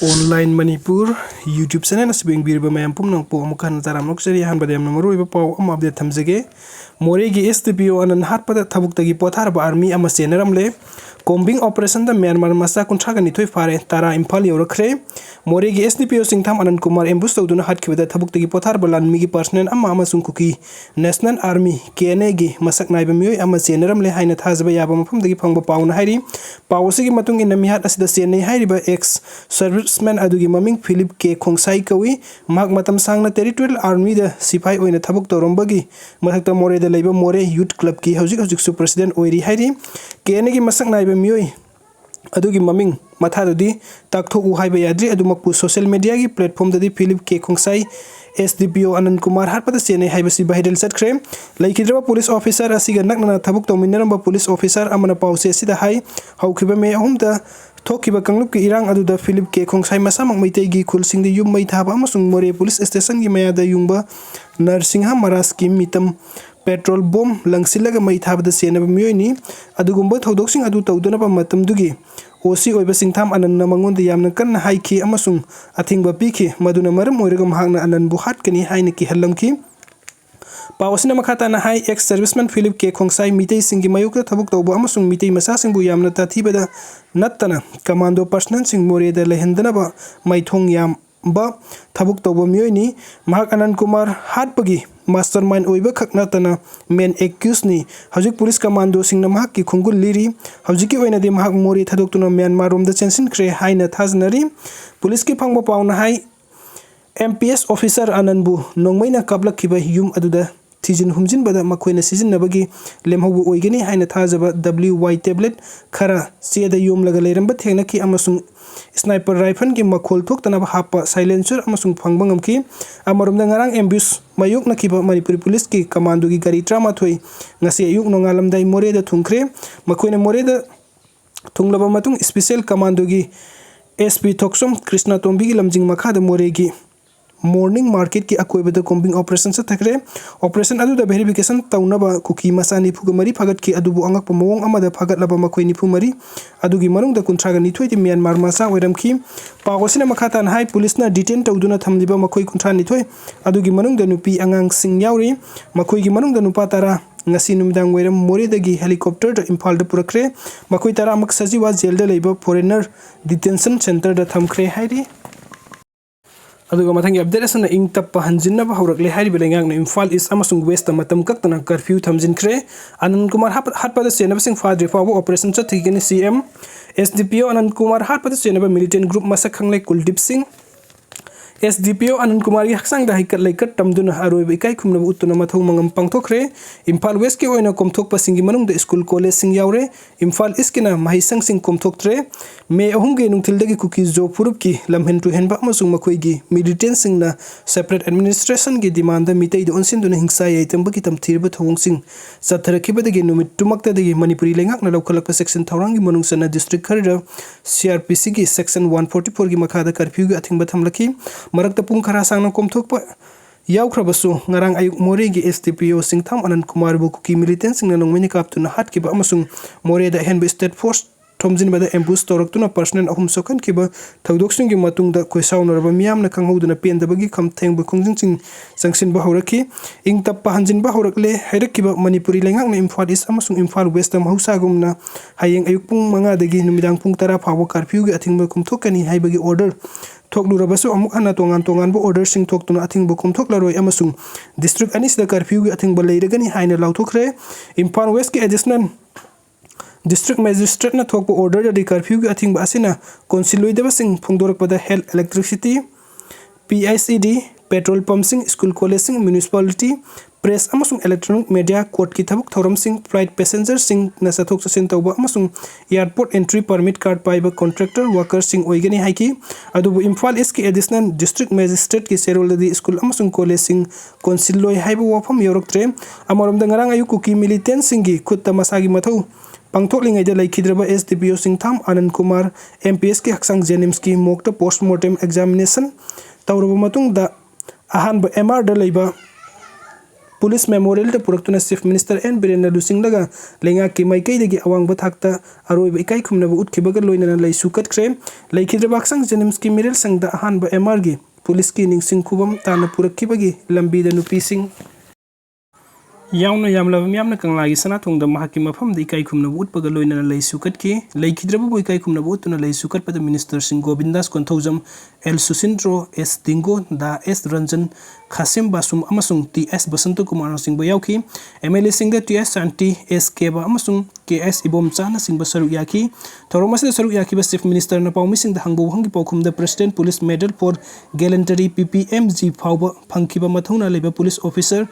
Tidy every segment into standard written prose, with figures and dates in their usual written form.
Online Manipur YouTube channel asibing birba mayam pumnang po amukan taram nokseri han badam namaru iba pau am update thamjage Morehgi Sdpo Anand Hatpada Thabaktagi Potharaba army ama Chennaramle combing operation da Myanmar MASAK kuntraga nithoi fare tara Imphal yorakre Morehgi Sdpo singtham Anandkumar ambush tawduna hatkibada Thabaktagi Potharaba lanmi gi personnel ama amasung kuki National Army KNA gi masak naiba mioi ama Chennaramle haina thajaba yaba mafamdagi phangba pauna hairi pawsigi matung in mihat asida Chennai hairiba ex serviceman adugi maming Philip K Khongsai kawi mak matam sangna territorial army da sipai oina thabuk torombagi mathakta More da leiba More youth club ki hojik su president oiri hairi KNA gi masak naiba mioi adugi maming mathadudi takthok u haiba yadri adumakpu social media gi platform dadi Philip K Khongsai Sdpo Anandkumar Hatpada Chennai haibasi bahidel satkre laikidraba police officer asiga nakna thabuk tawminaramba police officer amana pause sida hai haukiba me ahumda thokiba kanglup ki irang aduda Philip K Khongsai masamang maitai gi khulsingdi yum mai thaba amasung More police station gi mayada yungba Narsingha Maras ki mitam petrol bomb langsilaga mai thabada Chennaba miyoini adugumba thodoksin adu tawdunaba matamdugi osi oiba singtham Anandna mangonda yamna kanna haiki amasung athingba piki maduna maram oiraga mahakna Anandbu hatkani haina ki hallamki pawasina makhata na hai ex serviceman Philip K Khongsai mitei singi mayukta thabuk tawba amasung mitei masa singbu yamna tathibada nattana commando personnel sing More da lehendanaba maithong yam ba thabuk tawba miyoini mahak Anandkumar Hatpagi mastermind oiba khakna tana main accused ni hojik police commando singna mahak ki khungul liri hojiki oina de mahak More thadoktuna Myanmar rom da chensin kre haina thaznari police ki phangba pauna hai MPS officer Anandbu nongmaina kablak kiba yum aduda thijin humjin bada makoina sizin nabagi lemhobu oigani haina thajaba WY tablet khara cheda yum laga leramba thengna ki amasung sniper rifle ki makhol thok tanaba hapa silencer amasung phangbangam ki amarumda ngarang ambush mayuk nakiba manipuri police ki commando gi gari trama thoi ngasi ayuk nongalam dai More da thungkre makoina More da thunglaba matung special commando gi SP Thoksom Krishna Tombi gi lamjing makha da Morehgi morning market ki akoibada combing operation sa thakre operation adu da verification taunaba kuki masani phugamari phagat ki adubu angak pamong amada phagat laba makoi ni phumari adugi manung da kuntraga ni thoi ti Myanmar masa oiram ki pawosina makhata na hai police na detain tawduna thamliba makoi kuntra ni thoi adugi manung da nupi angang sing yauri makoi gi manung da nupa tara ngasi numdang oiram More dagi helicopter da Imphal da purakre makoi tara amak sajiwa jail da leiba foreigner detention center da thamkre hairi aduga mathangi update asana ing tappa hanjinna ba haurakle hairi belengak na Imphal is amasung west matam kaktana curfew thamjin kre Anandkumar Hatpada Chennaba sing fadri fawo operation chathigani CM Sdpo Anandkumar Hatpada Chennaba militant group MASAK KHANGLE KULDEEP Singh Sdpo Anandkumar gi haksang da haikat laikat tamduna aroi ikai khumna utuna mathau mangam pangthokre Imphal west ki oina komthok pasingi manung da school college sing yaure Imphal east kina mahisang sing komthok tre me ahum ge nungthil dagi kuki jo purup ki lamhen tu henba amasung makhoi gi militant sing na separate administration gi demand da mitei da onsin duna hingsa yai tamba ki tamthirba thawung sing satharakiba dagi numit tumakta dagi manipuri lengak na lokhalak section thawrang gi manung sana district kharida CRPC gi section 144 gi makha da curfew gi athingba thamlaki marakta pung khara sangna komthokpa yaukhabasu ngarang ayuk Morehgi Sdpo singtham Anandkumar bu kuki militant singna nongmeni kaptuna hatkiba amasung More da henba state force thomjin bada ambush toraktuna personnel ahum sokan kiba thaudoksin gi matung da koisaunarba miyamna kanghoduna pendabagi khamtheng bu khongjing sing sangsin ba horaki ing tappa hanjin ba horakle hairakkiba manipuri lengak na Imphal is amasung Imphal west da mahusa gumna hayeng ayuk pung manga dagi numidang pung tara phawo curfew gi athingba kumthokani haibagi order thoklurabasu amuk hana tongan bu order sing thoktuna athingbu kumthoklaroi amasung district anis da curfew gi athingba leiragani haina lauthokre Imphal west ki additional district magistrate na thokpa order da curfew gi athingba asina consiloi deba sing phungdorak pada health electricity PICD petrol pump sing school college sing municipality press amasung electronic media court ki thabuk thoram sing flight passenger sing na sathok sasin tawba amasung airport entry permit card paiba contractor workers sing oigani haiki adubu Imphal is ki additional district magistrate ki serol di school amasung college sing consiloi haiba wafam yoroktre amarom da ngarang ayu kuki militant sing gi khutta masagi mathau pangthoklingai da laikhidraba Sdpo singtham Anandkumar MPS ki haksang jenims ki mokta postmortem examination tawraba matung da ahanba MR da leiba police memorial पुरक्तुना chief minister N Birendra लुसिंगलगा लेंगा की माइकईदगी अवांग थाकता अरोइब इकाई खुमनब उत्खिबगा लोइनना लैसु कटख्रे लैखिद्रबा हक्चांग जेनिम्स की मिरेल संघदा अहानबा MR गी police की निंगसिंग खुबम ताना पुरक्खिबगी लंबीदा नुपीसिंग यावना यामलाब म्यामना कंगलागी सनाथोंगदा महाकी मफमदा इकाई खुमनब उत्पगा लोइनना लैसु कटकी लैखिद्रबा इकाई खुमनब उत्तुना लैसु कटपदा minister Singh Govindas Konthoujam L Susindro S दिंगो दा एस रंजन खासिम बासुम अमसुंग टी एस बसंत कुमार सिंह याउखी MLA Singh T S Shanti S केबा अमसुंग के एस इबोमचाना सिंह सरुक याखी थौरमसद सरुक याखी चीफ मिनिस्टर ना पाउमी सिंह हंगबो हंगी पौखुमदा president police medal for gallantry PPMG फाउबा फंखिबा मथौना लेबा police officer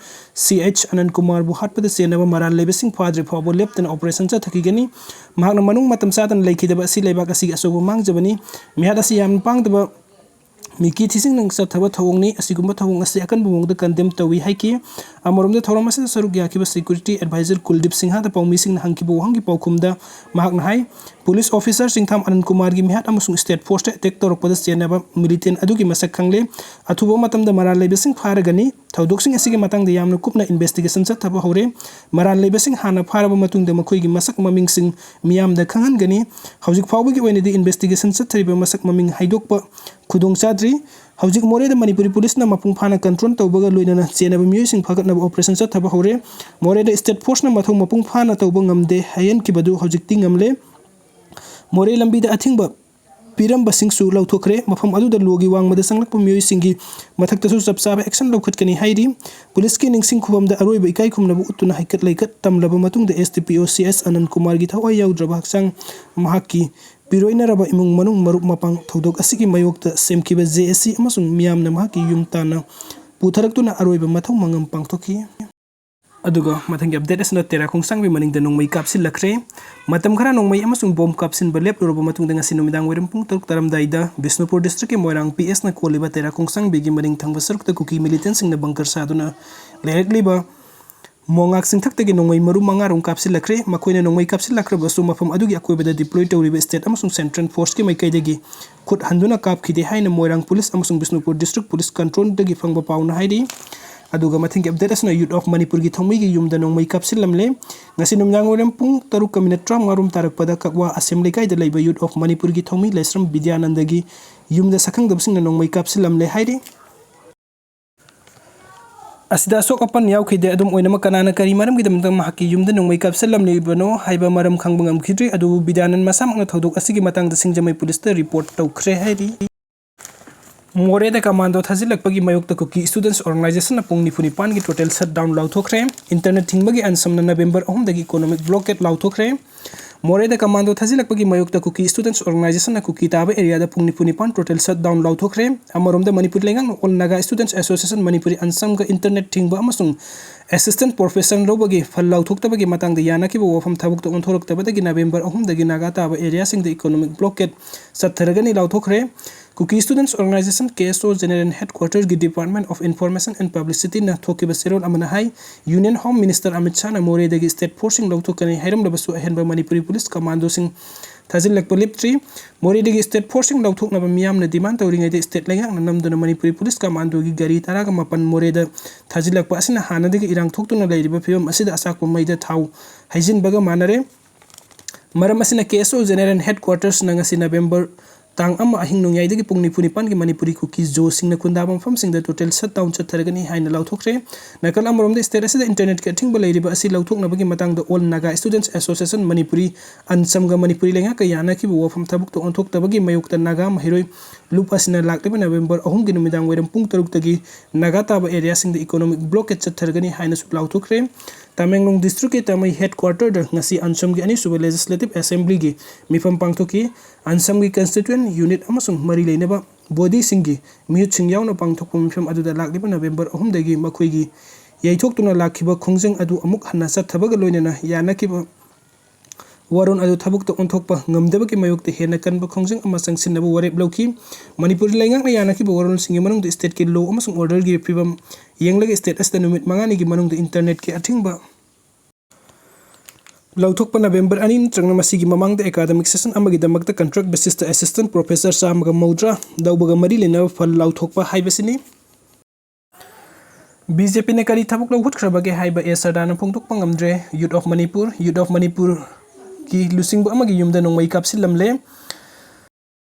CH Anant Kumar हाटपद चेन्नब मरान लेबसिंग फाद्रे फाउब लेप्तना ऑपरेशन चथकीगनी महाकना मनुंग मतम सादन लैखिदबा असि लेबाक असि असोबो मांगजबनी मिहाद असि याम पांगदबा मिकी थिसिंग नंग चथब थवंगनी असिगुम्बा थवंग असि अकन बुंगद कंडेम तवी हाइकी अमरमद थौरम असि सरुक याखिबा सिक्योरिटी एडवाइजर कुलदीप सिंह दा पौमी Singh हंकिबो हंगी पौखुमदा महाकना high police officer सिंथाम Anand Kumar की मिहाद अमसुंग स्टेट फोर्स अटैक तौरपद चेन्नब मिलिटेंट अदुगी मसक खंगले अथुबो मतमदा मरान लेबसिंग फारगनी थौदोकसिंग असिगे मतंग दा यामना कुपना इन्वेस्टिगेशन चथब हौरे मरान लेबसिंग हाना फारबा मतुंग मखोइगी मसक ममिंगसिंग मियामदा खंगनगनी हौजिक फाउबगी ओइनदि इन्वेस्टिगेशन चथरिबा मसक ममिंग हाइदोकपा खुदोंग चाद्री हौजिक मोरेदा मणिपुरी पुलिस ना मपुंग फाना कंट्रोल तौबगा लोइनना चेन्नब मियोइसिंग फगतनब ऑपरेशन चथब हौरे मोरेदा स्टेट फोर्स ना मथौ मपुंग फाना तौबा ngamde hayen kibadu hojikti ngamle मोरे लंबीदा अथिंगबा पीरंबसिंगसु लौथोखरे मफम अदुदा लोगी वांगमदा संगलकपा मियोइसिंगी मथक्तसु चपचाबा एक्शन लौखटकनी हाइरी पुलिस की निंगसिंग खुबमदा अरोइबा इकाई खुमनबु उत्तुना हाइकत लैकत तमलबा मतुंगदा SDPO CS अनंत कुमार की थवाई याउद्रबा हक्चांग महाकी पिरोइनरबा इमुंग मनुंग मरुप मपांग थौदोक असिगी मयोक्ता सेमखिबा JSC अमसुंग मियामना महाकी युमताना पुथरक्तुना अरोइबा मथौ मंगम पांगथोखी अदुगा मथंगी अपडेट असना तेरा खोंसांग मनिंग नोंमै कापसिल लखरे मतम खरा नोंमै अमसुंग बॉम्ब कापसिन बलेप रोबा मतुंग ngasi नुमिदांग वेरम पुंग तरुक तरमदाइदा बिष्णुपुर डिस्ट्रिक्ट के मोइरांग PS ना कोलिबा तेरा खोंसांग बेगी मनिंग थंगबा सरुक त कुकी मिलिटेंट सिंग ना बंकर सादुना लेरेकलिबा मोंगाक सिंग थक्तगी नोंमै मरु मंगारुं कापसिल लखरे मखोइना नोंमै कापसिल लखरबसु मफम अदुगी अकोइबदा डिप्लॉय तौरिबा स्टेट अमसुंग सेंट्रल फोर्स के माइकैदगी खुद हंदुना कापखिदे हाइना मोइरांग पुलिस अमसुंग बिष्णुपुर डिस्ट्रिक्ट पुलिस कंट्रोल दगी फंगबा पाउना हाइरी अदुगा मथिंग अपडेट असना यूथ ऑफ मणिपुर की थौमी की युमदा नोंमै कापसिलमले ngasi numjang orem pung taruk ka minute tram ngarum tarakpada kakwa assembly kai da leiba youth of manipur की थौमी लेसरम विद्यानंदगी युमदा सखंग दबसिंग नोंमै कापसिलमले हाइरी असिदा सोक अपन यावखिदे अदुम ओइनम कनाना करी मरम गिदम दम हाकी युमदा नोंमै कापसिलमले बनो हाइबा मरम खंगबंगम खिद्रि अदु विद्यानंद मसामंग थौदोक असigi matang da singjamai पुलिस त रिपोर्ट तौखरे हाइरी मोरेदा कमांडो थाजिलकपगी मयोक्ता कुकी स्टूडेंट्स ऑर्गेनाइजेशन पुंग निफुनी पान की टोटल शटडाउन लाउथोखरे इंटरनेट थिंगबगी अनसमना नवंबर 3 दगी इकोनॉमिक ब्लॉकेट लाउथोखरे मोरेदा कमांडो थाजिलकपगी मयोक्ता कुकी स्टूडेंट्स ऑर्गेनाइजेशन कुकी ताबा एरिया दा पुंग निफुनी पान टोटल शटडाउन लाउथोखरे अमरोमदा मणिपुर लेंगांग all Naga students association Manipuri अनसम का इंटरनेट थिंगबा अमसुंग असिस्टेंट प्रोफेसर रोबगी फल लाउथोक्तबगी मतंग दा यानाकिबो वफम थाबुक तो ओंथोरक्तबदगी नवंबर 3 दगी नागा ताबा एरिया सिंग दा इकोनॉमिक ब्लॉकेट सत्थरगनी लाउथोखरे कुकी स्टूडेंट्स ऑर्गेनाइजेशन केसो जनरल हेडक्वार्टर की department of information and publicity ना थोकिबा सेरोन अमना हाई union home minister Amit Shah ना मोरेदगी स्टेट फोर्सिंग लौथोकनी हैरमलबसु अहेनबा मणिपुरी पुलिस कमांडो सिंह थाजिलकपा लिप्ट्री मोरेदगी स्टेट फोर्सिंग लौथोकनबा मियामना डिमांड तौरिङैदे स्टेट लेंगांग नमदुना मणिपुरी पुलिस कमांडो की गाड़ी तरागा मपन मोरेदा थाजिलकपा असिना हानदगी इरांग थोक्तुना लैरिबा फिबम असिदा असाकपा मैदा थाउ हाइजिनबगा मानरे मरम असिना केसो जनरल हेडक्वार्टर्स ना ngasi नवंबर तांग अमा अहिंग नोंयाइदगी पुंग निफुनी पान की मणिपुरी कुकी जो सिंगना खुंदाबम फम सिंगदा टोटल शटडाउन चथरगनी हाइना लाउथोखरे नकल अमरोमदा स्टेट असिदा इंटरनेट के अथिंग बलैरिबा असि लाउथोकनबगी मतंग द all Naga students association Manipuri अनसमगा मणिपुरी लेंगा का याना की वफम थबुक तो ओंथोक्तबगी मयुक्ता नागा महिरोय लुप असिना लाक्लेबा नवंबर 3 की नुमिदांग वेरम पुंग तरुक तगी नागा ताबा एरिया सिंग द इकोनॉमिक ब्लॉकेट चथरगनी हाइना सु लाउथोखरे तमेंगलोंग डिस्ट्रिक्ट के तमई हेडक्वार्टर द ngasi अनसम की अनि सुबह लेजिस्लेटिव असेंबली की मिफम पांगथोकी अनसम की कंस्टिट्यूएंट यूनिट अमसुंग मरी लेनेबा बॉडी सिंगी म्यूट सिंग यावना पांगथोकपा मिफम अदुदा लाक्लेबा नवंबर 3 दगी मखोइगी याइथोक्तुना लाखिबा खोंजंग अदु अमुक हन्ना चथबगा लोइनना यानाकिबा वारोन अदु थबुक तो ओंथोकपा ngamdabagi mayokte hena kanba khongjang ama sangsinnabu warep lawki manipuri laingang yanaki waron singi manung state ki law amasung order gi phibam yenglaga state asta numit mangani gi manung internet ki athingba लौथोकपा November 2 नत्रंगना मसिगी ममांग द academic session अमगी दमकता contract basis द assistant professor सामगा मौद्रा दौबगा मरी लेना फल लौथोकपा हाइबसिनी BJP ने करी थबक लौहुत्ख्रबगे हाइबा एसरदाना फोंदोकपा ngamdre यूथ ऑफ मणिपुर की लुसिंग अमगी युमदा नोंमई कापसिलमले